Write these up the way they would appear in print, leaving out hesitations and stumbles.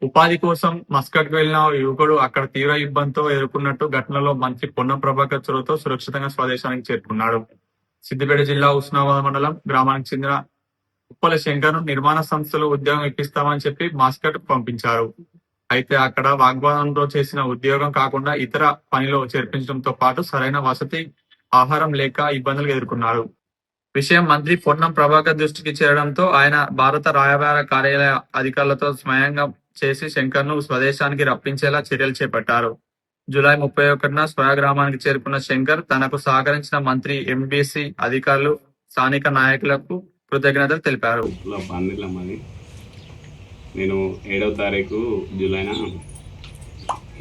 ఉపాధి కోసం మస్కట్ కు వెళ్లిన ఓ యువకుడు అక్కడ తీవ్ర ఇబ్బందితో ఎదుర్కొన్నట్టు ఘటనలో మంత్రి పొన్నం ప్రభాకర్ చొరవతో సురక్షితంగా స్వదేశానికి చేరుకున్నాడు. సిద్దిపేట జిల్లా హుస్నాబాద్ మండలం గ్రామానికి చెందిన ఉప్పల శంకర్ ను నిర్మాణ సంస్థలు ఉద్యోగం ఇప్పిస్తామని చెప్పి మస్కట్ కు పంపించారు. అయితే అక్కడ వాగ్వాదంలో చేసిన ఉద్యోగం కాకుండా ఇతర పనిలో చేర్పించడంతో పాటు సరైన వసతి, ఆహారం లేక ఇబ్బందులు ఎదుర్కొన్నారు. విషయం మంత్రి పొన్నం ప్రభాకర్ దృష్టికి చేరడంతో ఆయన భారత రాయబార కార్యాలయ అధికారులతో స్వయంగా చేసి శంకర్ ను స్వదేశానికి రప్పించేలా చర్యలు చేపట్టారు. జూలై 31న స్వగ్రామానికి చేరుకున్న శంకర్ తనకు సహకరించిన మంత్రి, ఎంబీసీ అధికారులు, స్థానిక నాయకులకు కృతజ్ఞతలు తెలిపారు. నేను 7వ తారీఖు జూలైన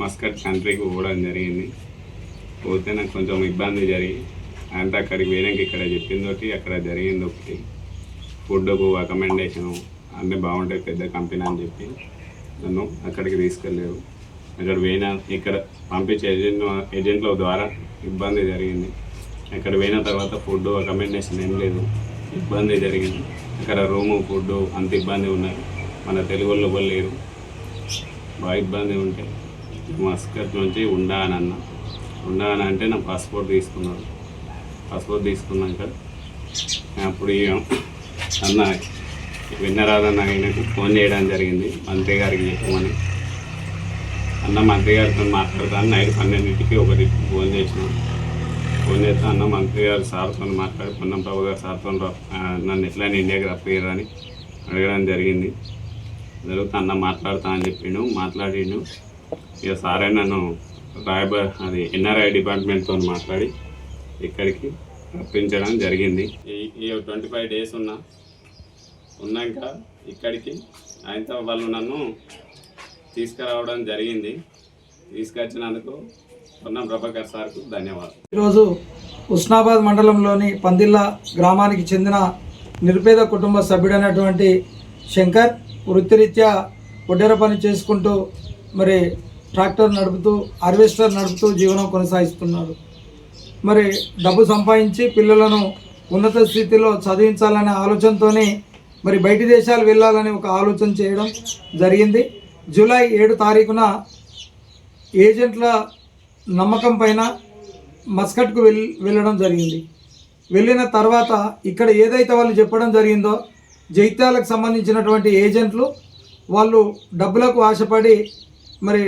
మస్కట్ కంట్రీకి పోవడం జరిగింది. పోతే నాకు కొంచెం ఇబ్బంది జరిగి అంతా అక్కడికి పోయినాక ఇక్కడ చెప్పింది అక్కడ జరిగింది ఒకటి. ఫుడ్కు అకామిడేషను అన్నీ బాగుంటాయి, పెద్ద కంపెనీ అని చెప్పి నన్ను అక్కడికి తీసుకెళ్ళారు. అక్కడ పోయిన ఇక్కడ పంపించే ఏజెంట్ల ద్వారా ఇబ్బంది జరిగింది. అక్కడ పోయిన తర్వాత ఫుడ్ అకామిడేషన్ ఏం లేదు, ఇబ్బంది జరిగింది. అక్కడ రూము, ఫుడ్ అంత ఇబ్బంది ఉన్నాయి. మన తెలుగు వాళ్ళు ఎవరు లేరు, బాగా ఇబ్బంది ఉంటే మస్కట్ నుంచి ఉండాలని అంటే నా పాస్పోర్ట్ తీసుకున్నాడు. పాస్పోర్ట్ తీసుకున్నాక అప్పుడు అన్న విన్నరాదన్న ఆయనకు ఫోన్ చేయడం జరిగింది, మంత్రి గారికి చెప్పమని. అన్న మంత్రి గారితో మాట్లాడతాను, నైట్ 12కి ఒకటికి ఫోన్ చేసినాను. ఫోన్ చేస్తే అన్న మంత్రి గారు సార్తో మాట్లాడి పొన్నం ప్రభు గారు సార్తో నన్ను ఎట్లయినా ఇండియాకి రప్పియరని అడగడం జరిగింది. జరుగుతా అన్న మాట్లాడతా అని చెప్పిండు, మాట్లాడిండు. ఇక సారే నన్ను ఎన్ఆర్ఐ డిపార్ట్మెంట్తో మాట్లాడి ఇక్కడికి రప్పించడం జరిగింది. ఈ 25 డేస్ ఉన్నాక ఇక్కడికి ఆయనతో వాళ్ళు నన్ను తీసుకురావడం జరిగింది. తీసుకొచ్చినందుకు పొన్నం ప్రభాకర్ సార్కు ధన్యవాదాలు. ఈరోజు హుస్నాబాద్ మండలంలోని పందిళ్ళ గ్రామానికి చెందిన నిరుపేద కుటుంబ సభ్యుడైనటువంటి శంకర్ వృత్తిరీత్యా ఒడ్డెర పని చేసుకుంటూ మరి ట్రాక్టర్ నడుపుతూ, హార్వెస్టర్ నడుపుతూ జీవనం కొనసాగిస్తున్నాడు. మరి డబ్బు సంపాదించి పిల్లలను ఉన్నత స్థితిలో చదివించాలనే ఆలోచనతోనే మరి బయటి దేశాలు వెళ్ళాలని ఒక ఆలోచన చేయడం జరిగింది. జూలై 7 తారీఖున ఏజెంట్ల నమ్మకం పైన మస్కట్కు వెళ్ళడం జరిగింది. వెళ్ళిన తర్వాత ఇక్కడ ఏదైతే వాళ్ళు చెప్పడం జరిగిందో, జైత్యాలకు సంబంధించినటువంటి ఏజెంట్లు వాళ్ళు డబ్బులకు ఆశపడి మరి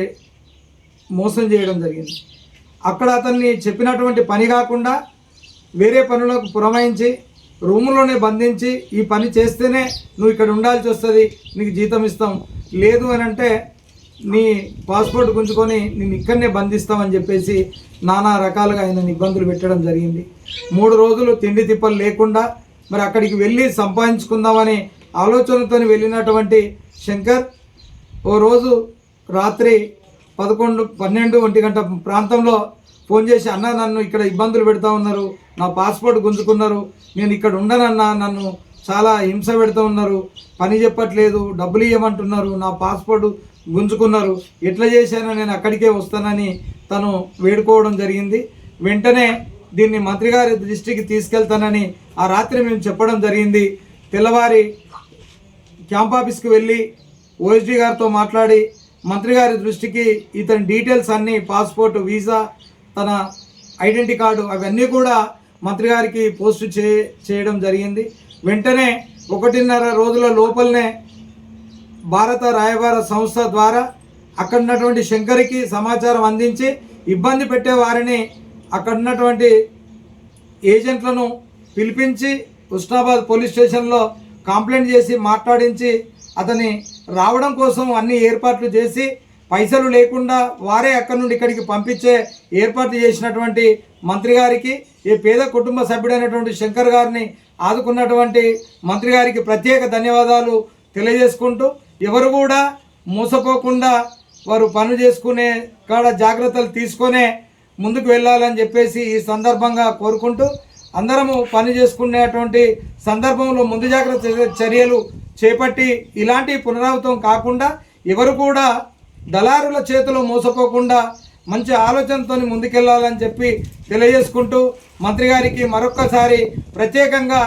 మోసం చేయడం జరిగింది. అక్కడ అతన్ని చెప్పినటువంటి పని కాకుండా వేరే పనులకు పురమాయించి రూములోనే బంధించి, ఈ పని చేస్తేనే నువ్వు ఇక్కడ ఉండాల్సి వస్తుంది, నీకు జీతం ఇస్తాం, లేదు అని అంటే నీ పాస్పోర్ట్ గుంజుకొని నేను ఇక్కడనే బంధిస్తామని చెప్పేసి నానా రకాలుగా ఆయన ఇబ్బందులు పెట్టడం జరిగింది. 3 రోజులు తిండి తిప్పలు లేకుండా మరి అక్కడికి వెళ్ళి సంపాదించుకుందామని ఆలోచనతో వెళ్ళినటువంటి శంకర్ ఓ రోజు రాత్రి 11-12 గంట ప్రాంతంలో ఫోన్ చేసి, అన్న నన్ను ఇక్కడ ఇబ్బందులు పెడతా ఉన్నారు, నా పాస్పోర్ట్ గుంజుకున్నారు, నేను ఇక్కడ ఉండనన్నా, నన్ను చాలా హింస పెడతా ఉన్నారు, పని చెప్పట్లేదు, డబ్బులు ఇవ్వమంటున్నారు, నా పాస్పోర్ట్ గుంజుకున్నారు, ఎట్లా చేశానో నేను అక్కడికే వస్తానని తను వేడుకోవడం జరిగింది. వెంటనే దీన్ని మంత్రి గారి దృష్టికి తీసుకెళ్తానని ఆ రాత్రి మేము చెప్పడం జరిగింది. తెల్లవారి క్యాంప్ ఆఫీస్కి వెళ్ళి ఓఎస్డీ గారితో మాట్లాడి మంత్రి గారి దృష్టికి ఇతని డీటెయిల్స్ అన్నీ, పాస్పోర్ట్, వీసా, తన ఐడెంటిటీ కార్డు అవన్నీ కూడా మంత్రి గారికి పోస్ట్ చేయడం జరిగింది. వెంటనే 1.5 రోజుల లోపలనే భారత రాయబార సంస్థ ద్వారా అక్కడ ఉన్నటువంటి శంకర్కి సమాచారం అందించి ఇబ్బంది పెట్టే వారిని అక్కడ ఉన్నటువంటి ఏజెంట్లను పిలిపించి హుస్నాబాద్ పోలీస్ స్టేషన్లో కంప్లైంట్ చేసి మాట్లాడించి అతని రావడం కోసం అన్ని ఏర్పాట్లు చేసి పైసలు లేకుండా వారే అక్కడి నుండి ఇక్కడికి పంపించే ఏర్పాట్లు చేసినటువంటి మంత్రి గారికి, ఈ పేద కుటుంబ సభ్యుడైనటువంటి శంకర్ గారిని ఆదుకున్నటువంటి మంత్రి గారికి ప్రత్యేక ధన్యవాదాలు తెలియజేసుకుంటూ, ఎవరు కూడా మోసపోకుండా వారు పనులు చేసుకునే కాడ జాగ్రత్తలు తీసుకునే ముందుకు వెళ్ళాలని చెప్పేసి ఈ సందర్భంగా కోరుకుంటూ, అందరము పని చేసుకునేటువంటి సందర్భంలో ముందు జాగ్రత్త చర్యలు చేపట్టి ఇలాంటి పునరావృతం కాకుండా ఎవరు కూడా దళారుల చేతిలో మోసపోకుండా మంచి ఆలోచనతో ముందుకెళ్లాలని చెప్పి తెలియజేసుకుంటూ మంత్రి గారికి మరొక్కసారి ప్రత్యేకంగా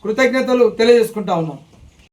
కృతజ్ఞతలు తెలియజేసుకుంటా ఉన్నాం.